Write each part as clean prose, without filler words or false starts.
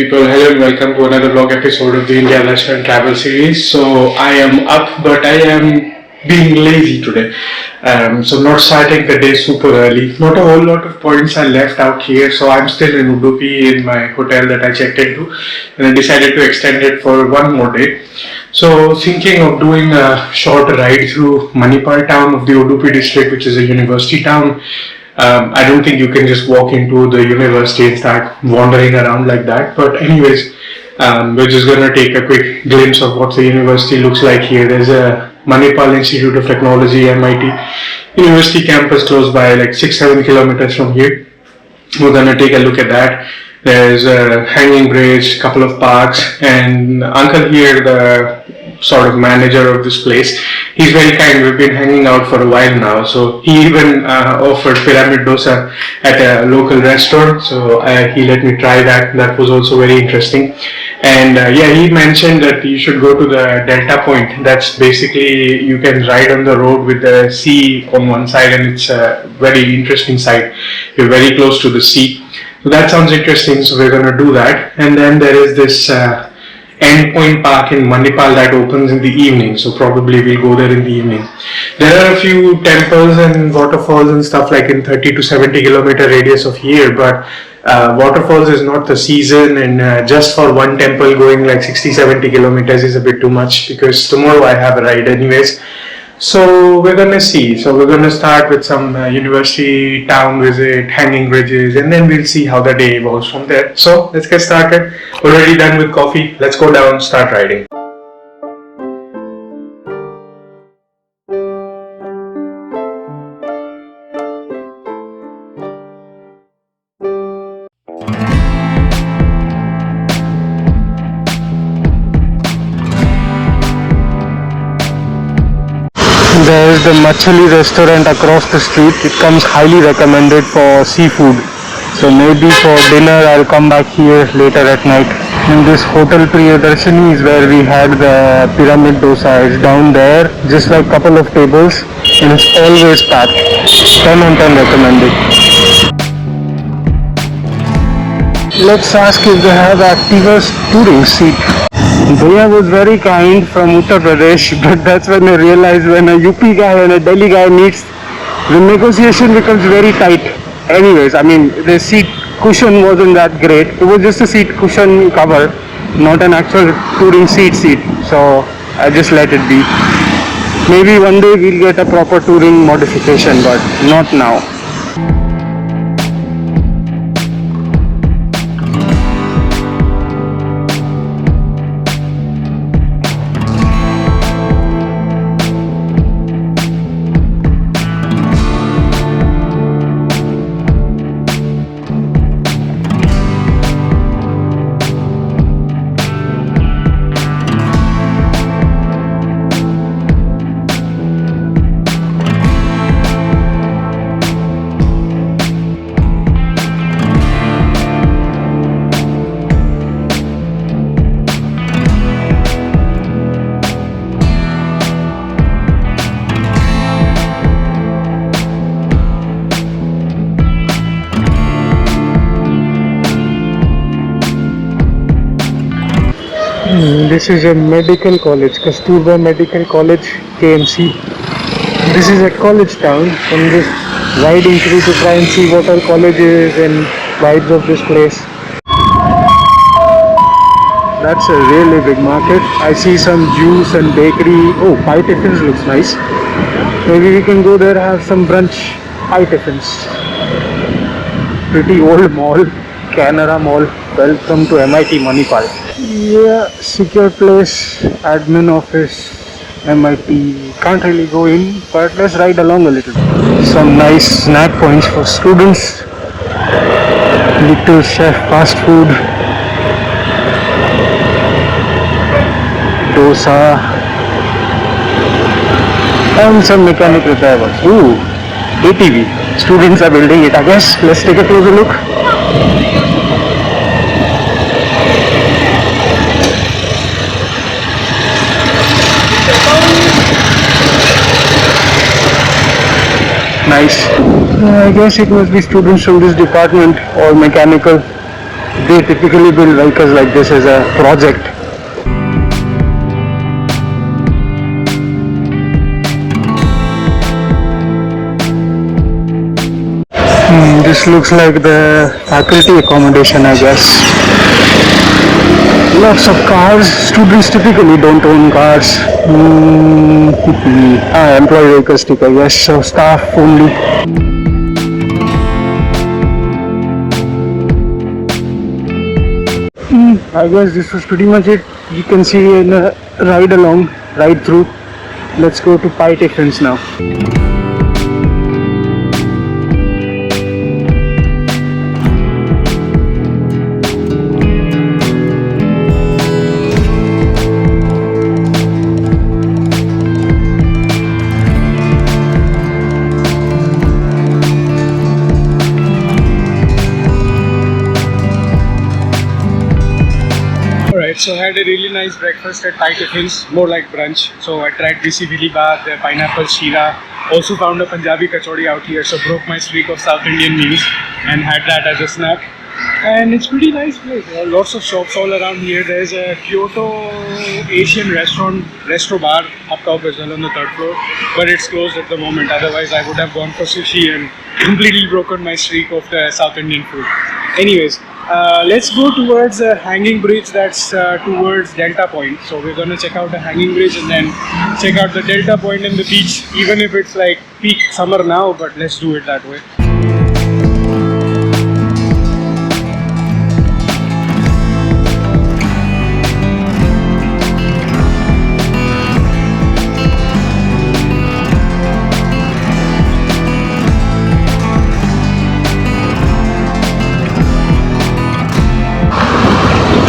people, hello and welcome to another vlog episode of the India Darshan travel series. So I am up, but I am being lazy today. So not starting the day super early. Not a whole lot of points are left out here. So I'm still in Udupi in my hotel that I checked into, and I decided to extend it for one more day. So thinking of doing a short ride through Manipal town of the Udupi district, which is a university town. I don't think you can just walk into the university and start wandering around like that. But anyways, we're just going to take a quick glimpse of what the university looks like here. There's a Manipal Institute of Technology, MIT University campus close by, like 6-7 kilometers from here. We're going to take a look at that. There's a hanging bridge, couple of parks, and uncle here, the sort of manager of this place, he's very kind. We've been hanging out for a while now, so he even offered pyramid dosa at a local restaurant, so he let me try that. That was also very interesting. And yeah, he mentioned that you should go to the Delta Point. That's basically, you can ride on the road with the sea on one side, and it's a very interesting sight. You're very close to the sea. So that sounds interesting, so we're going to do that. And then there is this endpoint park in Manipal that opens in the evening, so probably we'll go there in the evening. There are a few temples and waterfalls and stuff like in 30 to 70 kilometer radius of here, but waterfalls is not the season, and just for one temple going like 60-70 kilometers is a bit too much, because tomorrow I have a ride anyways. So we're gonna see. So we're gonna start with some university town visit, hanging bridges, and then we'll see how the day evolves from there. So let's get started. Already done with coffee. Let's go down, start riding. There is the Machali restaurant across the street. It comes highly recommended for seafood. So maybe for dinner I'll come back here later at night. And this hotel Darshan is where we had the pyramid dosa. It's down there, just like a couple of tables, and it's always packed. 10 on 10 recommended. Let's ask if they have Activa's touring seat. Bhaiya was very kind from Uttar Pradesh, but that's when I realized when a UP guy and a Delhi guy meets, the negotiation becomes very tight. Anyways, I mean, the seat cushion wasn't that great. It was just a seat cushion cover, not an actual touring seat. So I just let it be. Maybe one day we'll get a proper touring modification, but not now. This is a medical college, Kasturba Medical College, KMC. This is a college town. I'm just riding through to try and see what all colleges and vibes of this place. That's a really big market. I see some juice and bakery. Oh, Pai Tiffins looks nice. Maybe we can go there, have some brunch. Pai Tiffins. Pretty old mall, Canara Mall. Welcome to MIT Manipal. Yeah, secure place, admin office, MIT. Can't really go in, but let's ride along a little. Some nice snack points for students. Little Chef fast food. Dosa. And some mechanic repair work. Ooh, ATV. Students are building it, I guess. Let's take a closer look. Nice. I guess it must be students from this department or mechanical. they typically build vehicles like this as a project. This looks like the faculty accommodation, I guess. Lots of cars. Students typically don't own cars. Employee vehicle stick, I guess. So staff only. I guess this was pretty much it. You can see in a ride through. Let's go to Pai Tiffin's now. So I had a really nice breakfast at Pai Tiffin's, more like brunch. So I tried desi vili baat, the pineapple sheera. Also found a Punjabi kachori out here, so broke my streak of South Indian meals and had that as a snack. And it's pretty nice place. There are lots of shops all around here. There's a Kyoto Asian restaurant, Resto Bar up top as well on the 3rd floor, but it's closed at the moment. Otherwise, I would have gone for sushi and completely broken my streak of the South Indian food. Anyways, let's go towards a hanging bridge that's towards Delta Point. So we're gonna check out the hanging bridge and then check out the Delta Point and the beach, even if it's like peak summer now, but let's do it that way.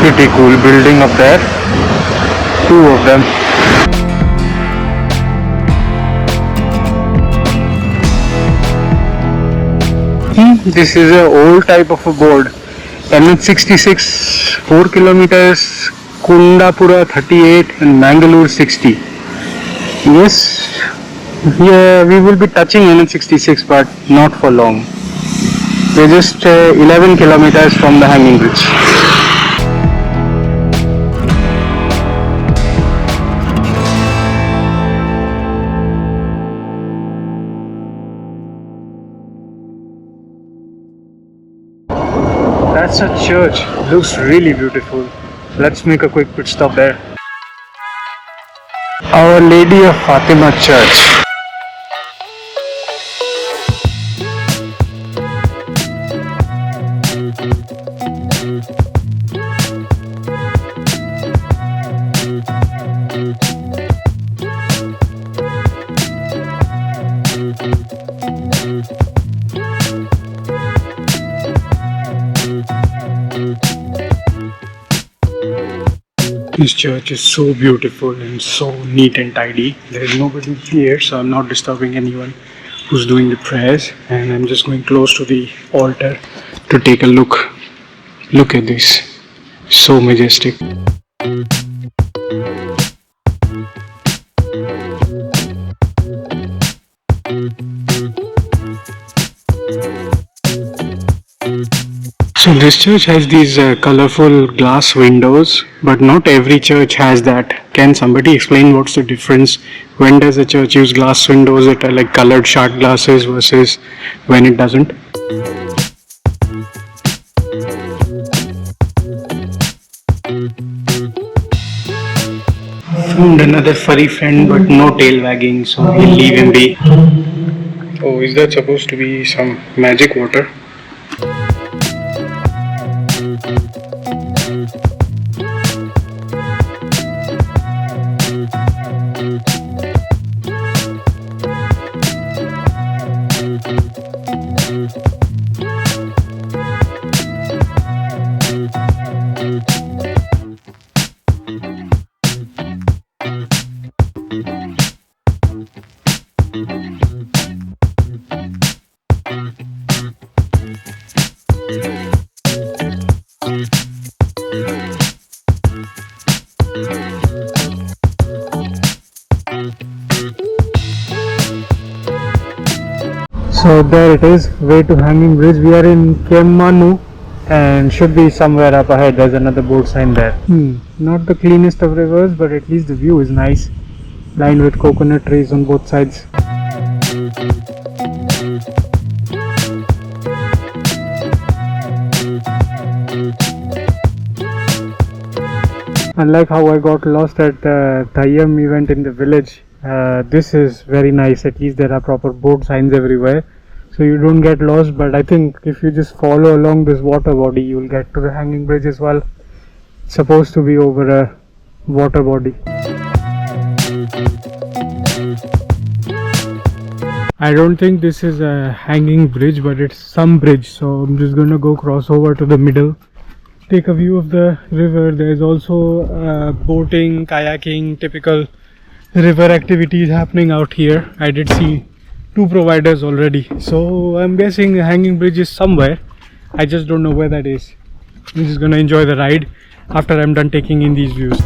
Pretty cool building up there. 2 of them. This is an old type of a board. NH66 4 kilometers, Kundapura 38 and Mangalore 60. Yes, yeah, we will be touching NH66 but not for long. We're just 11 kilometers from the hanging bridge. That's a church. Looks really beautiful. Let's make a quick pit stop there. Our Lady of Fatima Church. This church is so beautiful and so neat and tidy. There is nobody here, so I'm not disturbing anyone who's doing the prayers, and I'm just going close to the altar to take a look. Look at this. So majestic. So this church has these colorful glass windows, but not every church has that. Can somebody explain what's the difference? When does a church use glass windows that are like colored shard glasses versus when it doesn't? Found another furry friend but no tail wagging, so we'll leave him be. Oh, is that supposed to be some magic water? So there it is, way to Hanging Bridge. We are in Kemmannu and should be somewhere up ahead. There's another boat sign there. Not the cleanest of rivers, but at least the view is nice, lined with coconut trees on both sides. Unlike how I got lost at the Thayyam event in the village, this is very nice. At least there are proper boat signs everywhere, so you don't get lost. But I think if you just follow along this water body, you'll get to the hanging bridge as well. It's supposed to be over a water body. I don't think this is a hanging bridge, but it's some bridge, so I'm just gonna go cross over to the middle, take a view of the river. There's also boating, kayaking, typical river activities happening out here. I did see 2 providers already, so I'm guessing the hanging bridge is somewhere. I just don't know where that is. I'm just gonna enjoy the ride after I'm done taking in these views.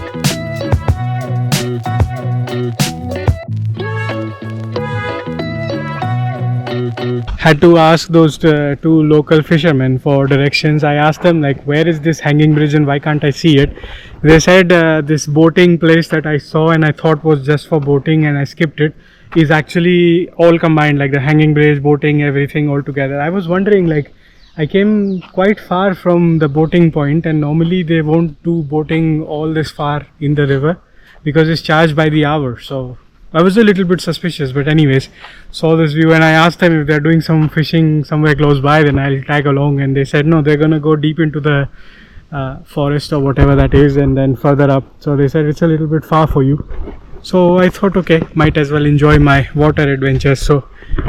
Had to ask those 2 local fishermen for directions. I asked them like, where is this hanging bridge and why can't I see it? They said this boating place that I saw and I thought was just for boating and I skipped it, is actually all combined, like the hanging bridge, boating, everything all together. I was wondering, like, I came quite far from the boating point, and normally they won't do boating all this far in the river because it's charged by the hour. So I was a little bit suspicious, but anyways, saw this view and I asked them if they're doing some fishing somewhere close by, then I'll tag along, and they said no, they're gonna go deep into the forest or whatever that is and then further up. So they said it's a little bit far for you. So I thought, okay, might as well enjoy my water adventures. So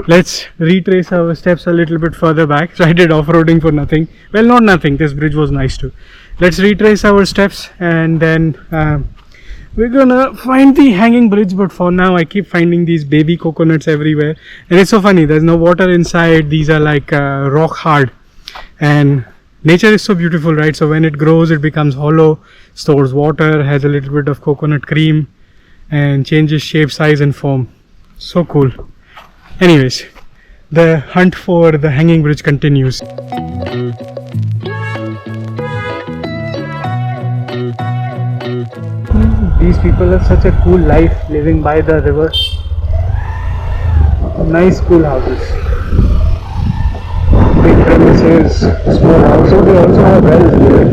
let's retrace our steps a little bit further back. So I did off-roading for nothing. Well, not nothing, this bridge was nice too. Let's retrace our steps and then we're gonna find the hanging bridge. But for now I keep finding these baby coconuts everywhere, and it's so funny, there's no water inside. These are like rock hard, and nature is so beautiful, right? So when it grows it becomes hollow, stores water, has a little bit of coconut cream and changes shape, size and form. So cool. Anyways, the hunt for the hanging bridge continues. These people have such a cool life living by the river. Nice school houses, big premises, small house. So they also have wells here.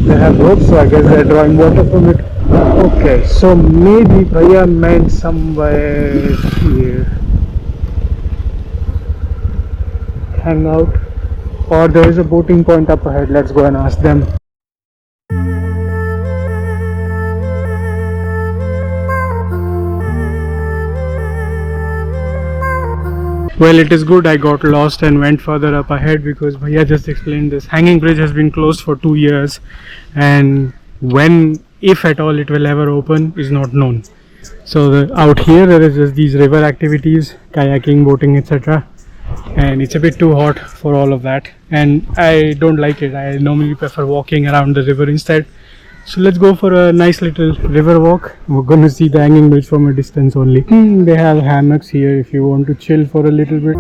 They have ropes, so I guess they're drawing water from it. Okay, so maybe Bhaiya meant somewhere here. Hang out, or there is a boating point up ahead. Let's go and ask them. Well, it is good I got lost and went further up ahead, because Bhaiya just explained this hanging bridge has been closed for 2 years, and when, if at all, it will ever open is not known. So out here there is just these river activities, kayaking, boating, etc. And it's a bit too hot for all of that, and I don't like it. I normally prefer walking around the river instead. So let's go for a nice little river walk. We're gonna see the hanging bridge from a distance only. They have hammocks here if you want to chill for a little bit.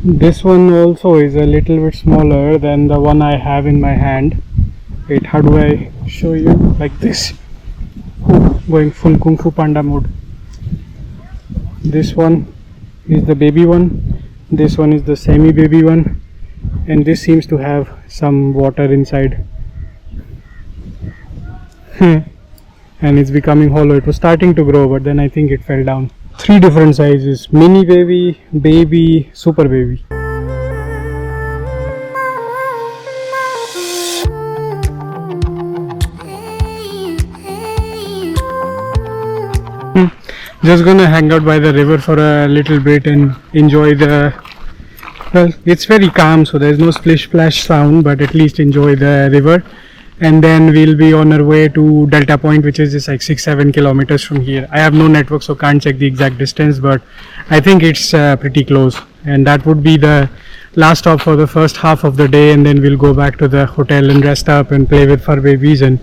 This one also is a little bit smaller than the one I have in my hand. Wait, how do I show you? Like this. Going full Kung Fu Panda mode. This one is the baby one. This one is the semi-baby one, and this seems to have some water inside. And it's becoming hollow. It was starting to grow, but then I think it fell down. 3 different sizes: mini baby, baby, super baby. Just gonna hang out by the river for a little bit and enjoy the, well, it's very calm, so there's no splish splash sound, but at least enjoy the river. And then we'll be on our way to Delta Point, which is just like 6-7 kilometers from here. I have no network, so can't check the exact distance, but I think it's pretty close. And that would be the last stop for the first half of the day, and then we'll go back to the hotel and rest up and play with fur babies and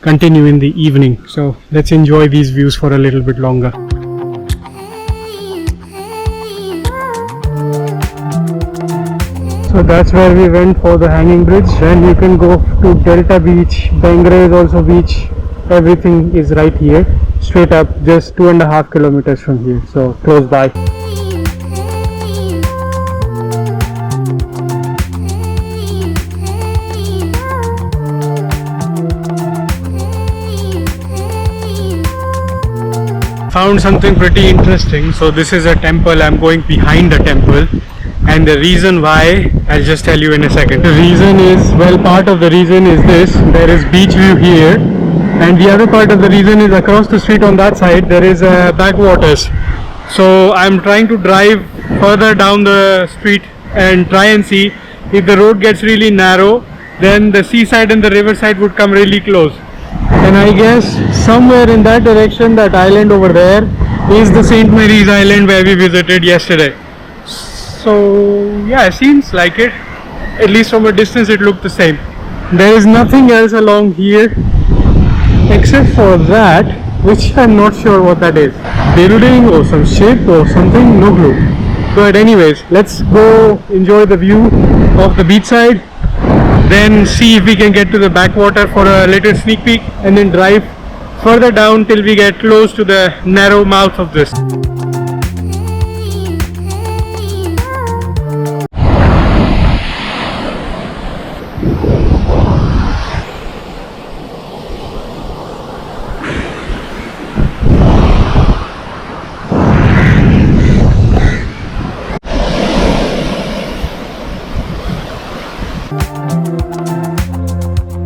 continue in the evening. So let's enjoy these views for a little bit longer. So that's where we went for the hanging bridge. Then you can go to Delta Beach, Bengre is also beach. Everything is right here, straight up, just 2.5 kilometers from here, so close by. Found something pretty interesting. So this is a temple. I'm going behind the temple, and the reason why I'll just tell you in a second. The reason is, well, part of the reason is this: there is beach view here, and the other part of the reason is across the street on that side there is backwaters. So I'm trying to drive further down the street and try and see if the road gets really narrow, then the seaside and the riverside would come really close. And I guess somewhere in that direction, that island over there is the St. Mary's Island where we visited yesterday. So yeah, it seems like it. At least from a distance it looked the same. There is nothing else along here except for that, which I'm not sure what that is. Building or some ship or something, no clue. But anyways, let's go enjoy the view of the beachside, then see if we can get to the backwater for a little sneak peek, and then drive further down till we get close to the narrow mouth of this.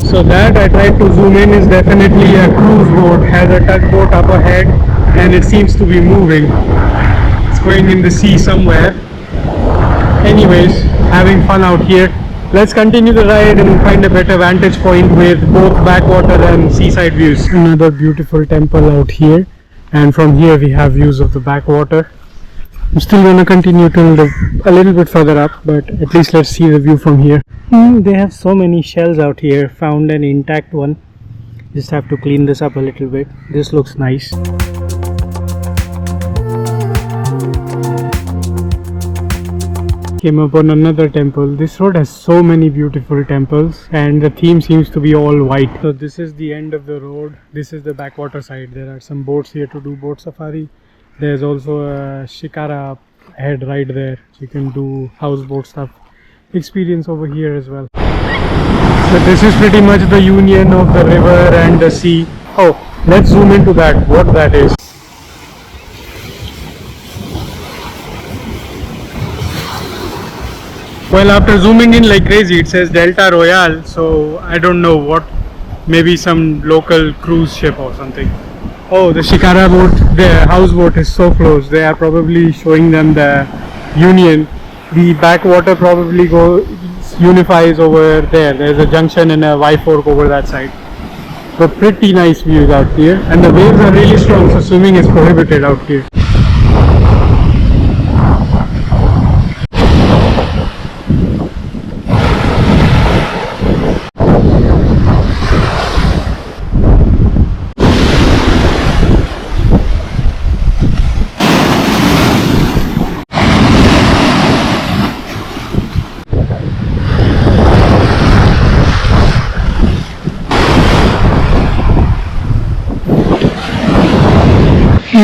So that I tried to zoom in is definitely a cruise boat, has a tugboat up ahead and it seems to be moving. It's going in the sea somewhere. Anyways, having fun out here. Let's continue the ride and find a better vantage point with both backwater and seaside views. Another beautiful temple out here, and from here we have views of the backwater. I'm still gonna continue till a little bit further up, but at least let's see the view from here. They have so many shells out here. Found an intact one. Just have to clean this up a little bit. This looks nice. Came upon another temple. This road has so many beautiful temples, and the theme seems to be all white. So this is the end of the road. This is the backwater side. There are some boats here to do boat safari. There's also a shikara head right there, so you can do houseboat stuff experience over here as well. So this is pretty much the union of the river and the sea. Oh, let's zoom into that, what that is. Well, after zooming in like crazy, it says Delta Royale, so I don't know what, maybe some local cruise ship or something. Oh, the shikara boat, the houseboat is so close. They are probably showing them the union. The backwater probably unifies over there. There's a junction and a Y fork over that side. But pretty nice views out here, and the waves are really strong, so swimming is prohibited out here.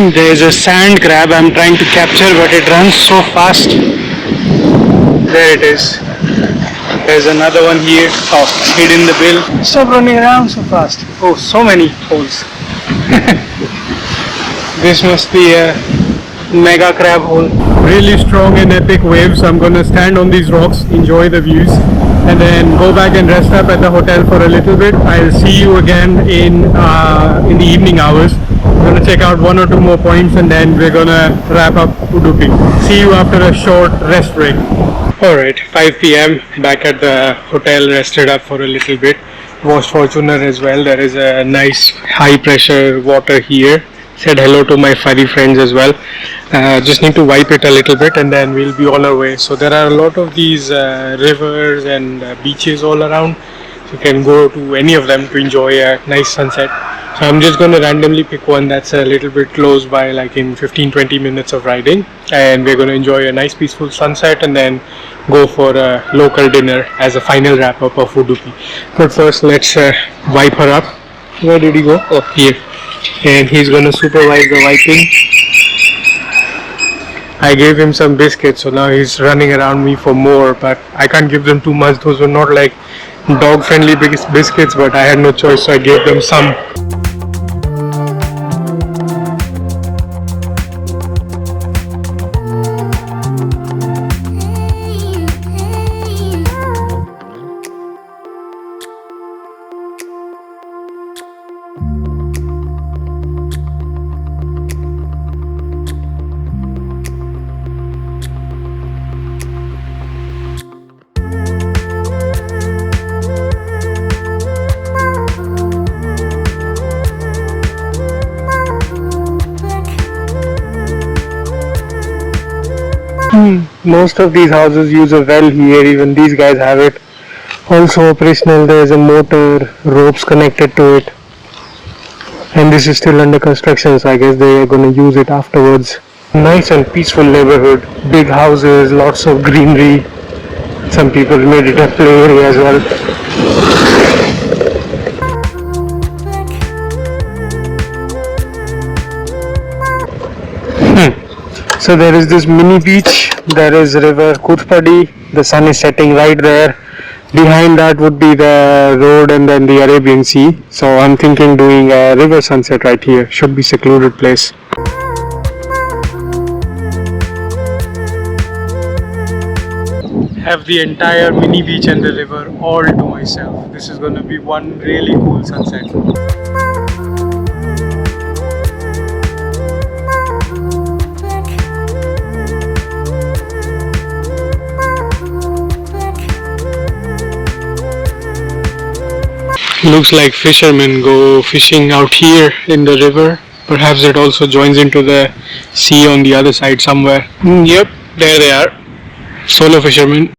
There's a sand crab I'm trying to capture, but it runs so fast. There it is. There's another one here. Oh, hid in the bill. Stop running around so fast. Oh, so many holes. This must be a mega crab hole. Really strong and epic waves. I'm gonna stand on these rocks, enjoy the views, and then go back and rest up at the hotel for a little bit. I'll see you again in the evening hours. We're gonna check out one or two more points, and then we're gonna wrap up Udupi. See you after a short rest break. Alright, 5 p.m. back at the hotel, rested up for a little bit. Washed Fortuner as well. There is a nice high pressure water here. Said hello to my furry friends as well. Just need to wipe it a little bit and then we'll be on our way. So there are a lot of these rivers and beaches all around. So you can go to any of them to enjoy a nice sunset. So I'm just going to randomly pick one that's a little bit close by, like in 15-20 minutes of riding, and we're going to enjoy a nice peaceful sunset and then go for a local dinner as a final wrap up of Udupi. But first, let's wipe her up. Where did he go? Oh, here. And he's gonna supervise the wiping. I gave him some biscuits, so now he's running around me for more, but I can't give them too much. Those were not like dog friendly biscuits, but I had no choice, so I gave them some. Most of these houses use a well here, even these guys have it. Also operational, there is a motor, ropes connected to it. And this is still under construction, so I guess they are going to use it afterwards. Nice and peaceful neighborhood, big houses, lots of greenery. Some people made it a play area as well. So there is this mini beach, there is river Kuthpady, the sun is setting right there. Behind that would be the road and then the Arabian Sea. So I'm thinking doing a river sunset right here, should be secluded place. Have the entire mini beach and the river all to myself. This is going to be one really cool sunset. Looks like fishermen go fishing out here in the river. Perhaps it also joins into the sea on the other side somewhere. Yep, there they are. Solo fishermen.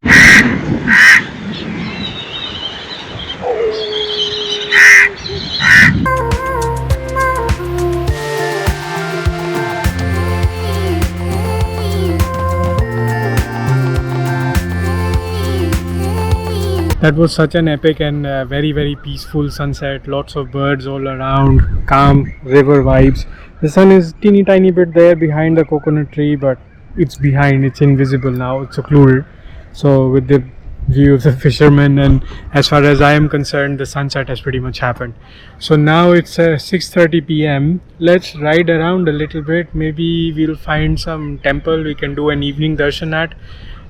That was such an epic and very peaceful sunset. Lots of birds all around, calm river vibes. The sun is teeny tiny bit there behind the coconut tree, but it's behind, it's invisible now, it's secluded. So with the view of the fishermen, and as far as I am concerned, the sunset has pretty much happened. So now it's 6:30 p.m. Let's ride around a little bit. Maybe we'll find some temple we can do an evening darshan at,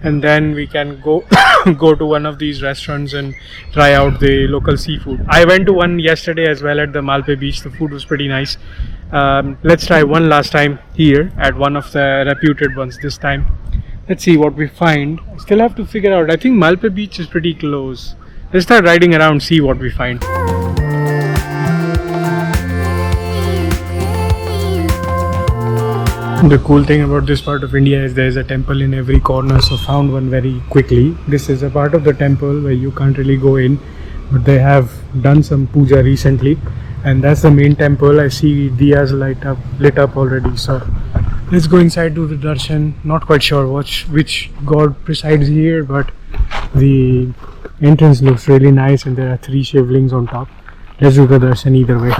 and then we can go go to one of these restaurants and try out the local seafood. I went to one yesterday as well at the Malpe beach. The food was pretty nice. Let's try one last time here at one of the reputed ones this time. Let's see what we find. I still have to figure out. I think Malpe beach is pretty close. Let's start riding around, see what we find. The cool thing about this part of India is there is a temple in every corner, so found one very quickly. This is a part of the temple where you can't really go in, but they have done some puja recently, and that's the main temple. I see diyas lit up already, so let's go inside, do the darshan. Not quite sure which god presides here, but the entrance looks really nice and there are 3 shivlings on top. Let's do the darshan either way.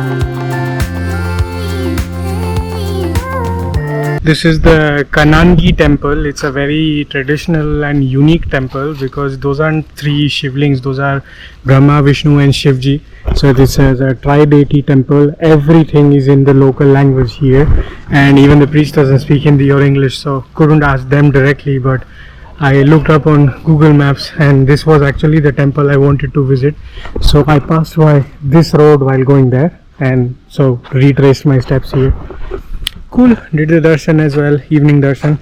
This is the Kanangi Temple. It's a very traditional and unique temple because those aren't 3 shivlings, those are Brahma, Vishnu and Shivji. So this is a tri-deity temple. Everything is in the local language here, and even the priest doesn't speak Hindi or English, so couldn't ask them directly, but I looked up on Google Maps and this was actually the temple I wanted to visit. So I passed by this road while going there, and so retraced my steps here. Cool, did the darshan as well, evening darshan.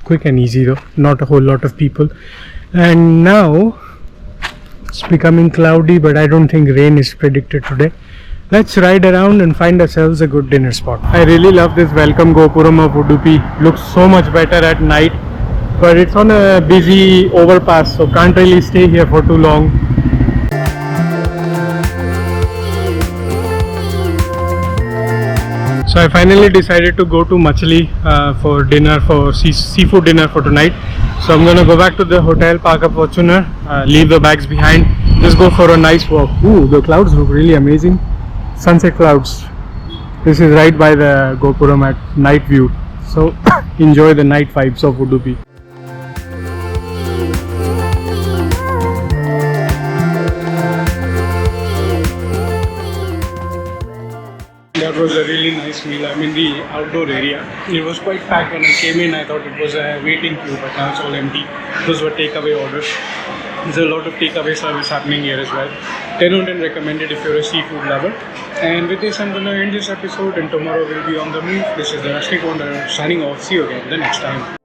Quick and easy though, not a whole lot of people. And now it's becoming cloudy, but I don't think rain is predicted today. Let's ride around and find ourselves a good dinner spot. I really love this welcome Gopuram of Udupi. Looks so much better at night, but it's on a busy overpass, so can't really stay here for too long. So I finally decided to go to Machali for dinner, for seafood dinner for tonight. So I'm gonna go back to the hotel, park a Fortuner, leave the bags behind, just go for a nice walk. Ooh, the clouds look really amazing. Sunset clouds. This is right by the Gopuram at night view. So enjoy the night vibes of Udupi. That was a really nice meal. I'm in the outdoor area. It was quite packed when I came in. I thought it was a waiting queue, but now it's all empty. Those were takeaway orders. There's a lot of takeaway service happening here as well. 10 on 10 recommended if you're a seafood lover. And with this, I'm going to end this episode, and tomorrow we'll be on the move. This is the Rustic Wanderer signing off. See you again the next time.